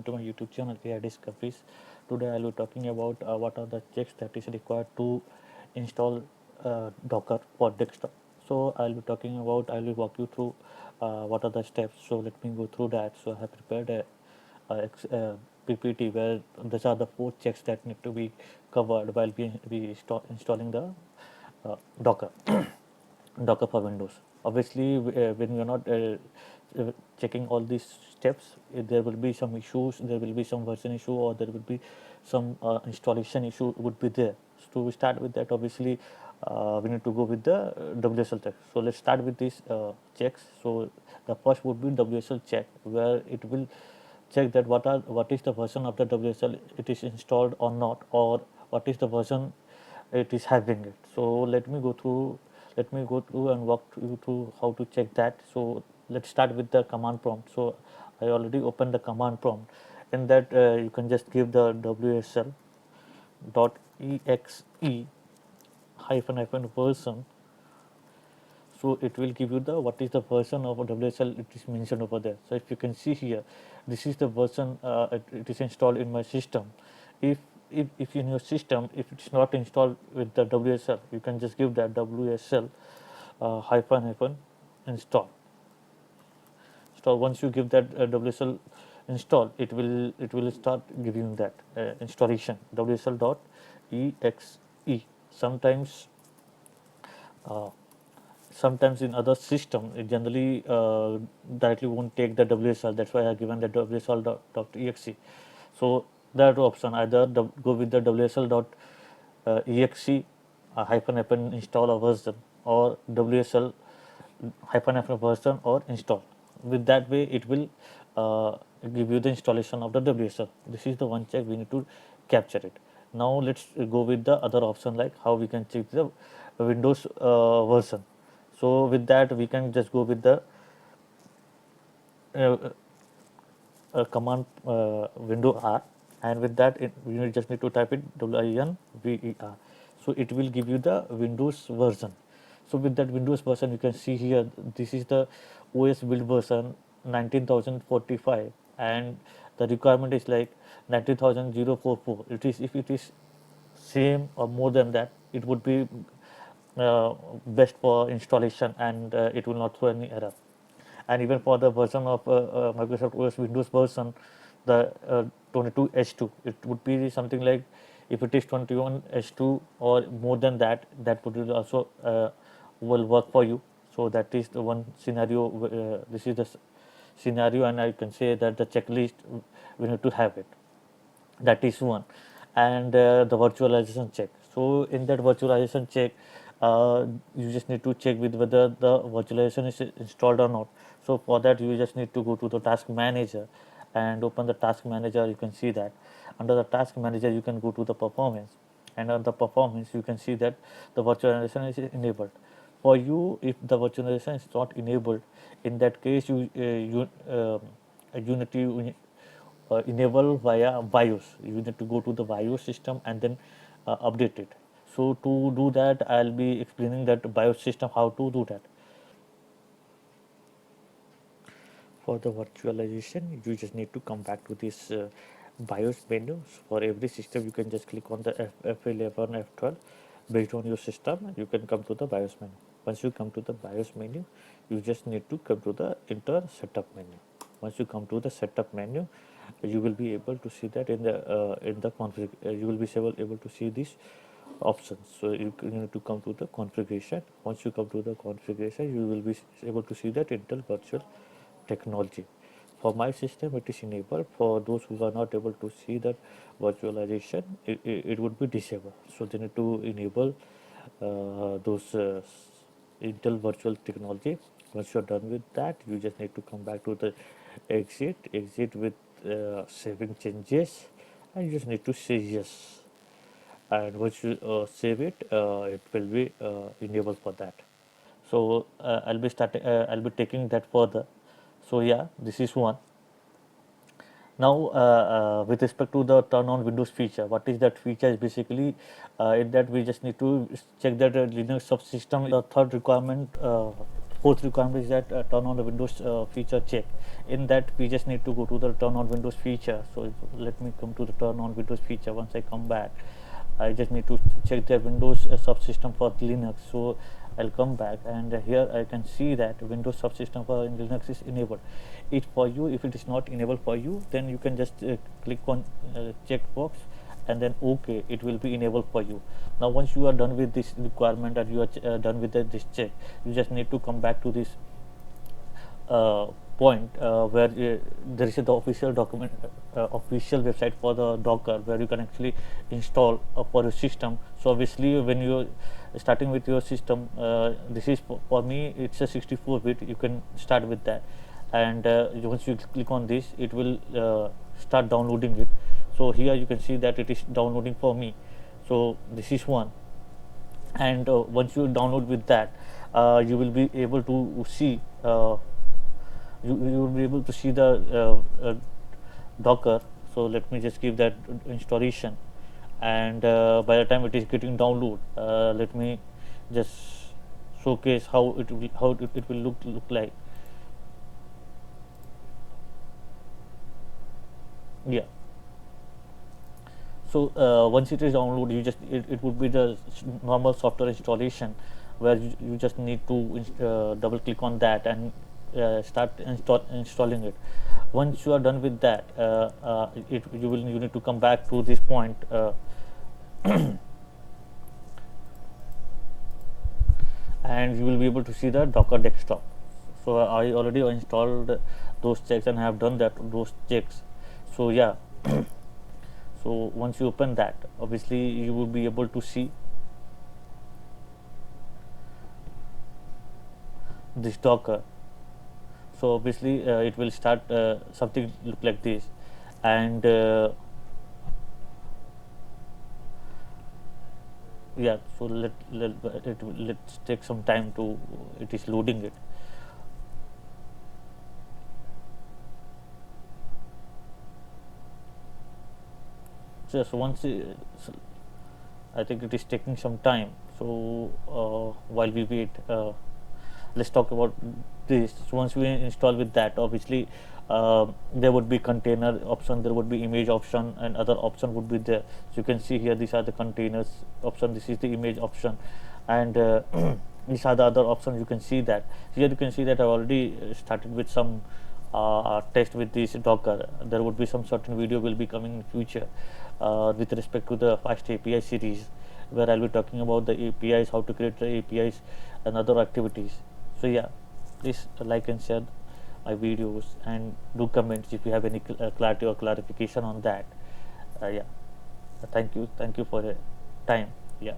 to my YouTube channel AI Discoveries. Today I will be talking about what are the checks that is required to install Docker for desktop. So I'll be walk you through what are the steps. So let me go through that. So I have prepared a PPT where these are the 4 checks that need to be covered while installing the Docker. Docker for Windows. Obviously, when you are not checking all these steps, there will be some issues, there will be some version issue, or there will be some installation issue would be there. So to start with that, obviously, we need to go with the WSL check. So let's start with these checks. So the first would be WSL check, where it will check that what is the version of the WSL it is installed or not, or what is the version it is having it. So let me go through and walk you through how to check that. So let's start with the command prompt. So I already opened the command prompt. In that you can just give the WSL dot exe hyphen version. So it will give you the what is the version of a WSL it is mentioned over there. So if you can see here, this is the version it is installed in my system. If if in your system, if it's not installed with the WSL, you can just give that WSL hyphen install. So once you give that WSL install, it will start giving that installation WSL dot exe. Sometimes uh, sometimes in other system it generally directly won't take the WSL. That's why I have given the WSL dot exe. So there are two options: either go with the WSL dot exe hyphen install a version, or WSL hyphen version or install. With that way, it will give you the installation of the WSL. This is the one check we need to capture it. Now let's go with the other option, like how we can check the Windows version. So with that, we can just go with the uh, command window R, and with that you just need to type it WINVER. So it will give you the Windows version. So with that Windows version, you can see here, this is the OS build version 19,045, and the requirement is like 19,044. It is, if it is same or more than that, it would be best for installation, and it will not throw any error. And even for the version of Microsoft OS Windows version, the 22H2, it would be something like, if it is 21H2 or more than that, that would also will work for you. So that is the one scenario. This is the scenario, and I can say that the checklist we need to have it. That is one. And the virtualization check. So in that virtualization check, you just need to check with whether the virtualization is installed or not. So for that, you just need to go to the task manager and open the task manager. You can see that under the task manager, you can go to the performance, and on the performance you can see that the virtualization is enabled for you. If the virtualization is not enabled, in that case you need to enable via BIOS. You need to go to the BIOS system and then update it. So to do that, I'll be explaining that BIOS system, how to do that. For the virtualization, you just need to come back to this BIOS menu. So for every system, you can just click on the F11, F12 based on your system. You can come to the BIOS menu. Once you come to the BIOS menu, you just need to come to the enter setup menu. Once you come to the setup menu, you will be able to see that in the config. You will be able to see these options. So you need to come to the configuration. Once you come to the configuration, you will be able to see that Intel Virtual Technology. For my system, it is enabled. For those who are not able to see that virtualization, it would be disabled. So they need to enable those Intel Virtual Technology. Once you're done with that, you just need to come back to the exit with saving changes, and you just need to say yes. And once you save it, it will be enabled for that. So I'll be taking that further. So yeah, this is one. Now with respect to the turn on Windows feature, what is that feature? Is basically in that we just need to check that Linux subsystem. The third requirement Fourth requirement is that turn on the Windows feature check. In that, we just need to go to the turn on Windows feature. So let me come to the turn on Windows feature. Once I come back, I just need to check the Windows subsystem for Linux. So I'll come back, and here I can see that Windows subsystem for Linux is enabled. It for you. If it is not enabled for you, then you can just click on checkbox and then OK, it will be enabled for you. Now once you are done with this requirement and you are done with this check, you just need to come back to this point where there is the official document, official website for the Docker, where you can actually install for your system. So obviously when you are starting with your system, this is for me it's a 64-bit. You can start with that, and once you click on this, it will start downloading it. So here you can see that it is downloading for me. So this is one, and once you download with that, you will be able to see you will be able to see the Docker. So let me just give that installation, and by the time it is getting download, let me just showcase how it will look like. Yeah. So once it is downloaded, it would be the normal software installation, where you just need to double click on that and start installing it. Once you are done with that, you need to come back to this point, and you will be able to see the Docker desktop. So I already installed those checks and have done those checks. So yeah. So once you open that, obviously you will be able to see this Docker. So obviously it will start something look like this, and yeah. So let's take some time to it is loading it. Just once I think it is taking some time. So while we wait, let's talk about this. So once we install with that, obviously there would be container option, there would be image option, and other option would be there. So you can see here, these are the containers option, this is the image option, and these are the other options. You can see that here, you can see that I already started with some test with this Docker. There would be some certain video will be coming in future with respect to the Fast API series, where I'll be talking about the APIs, how to create the APIs and other activities. So yeah, please like and share my videos, and do comments if you have any clarity or clarification on that. Yeah, thank you for your time. Yeah.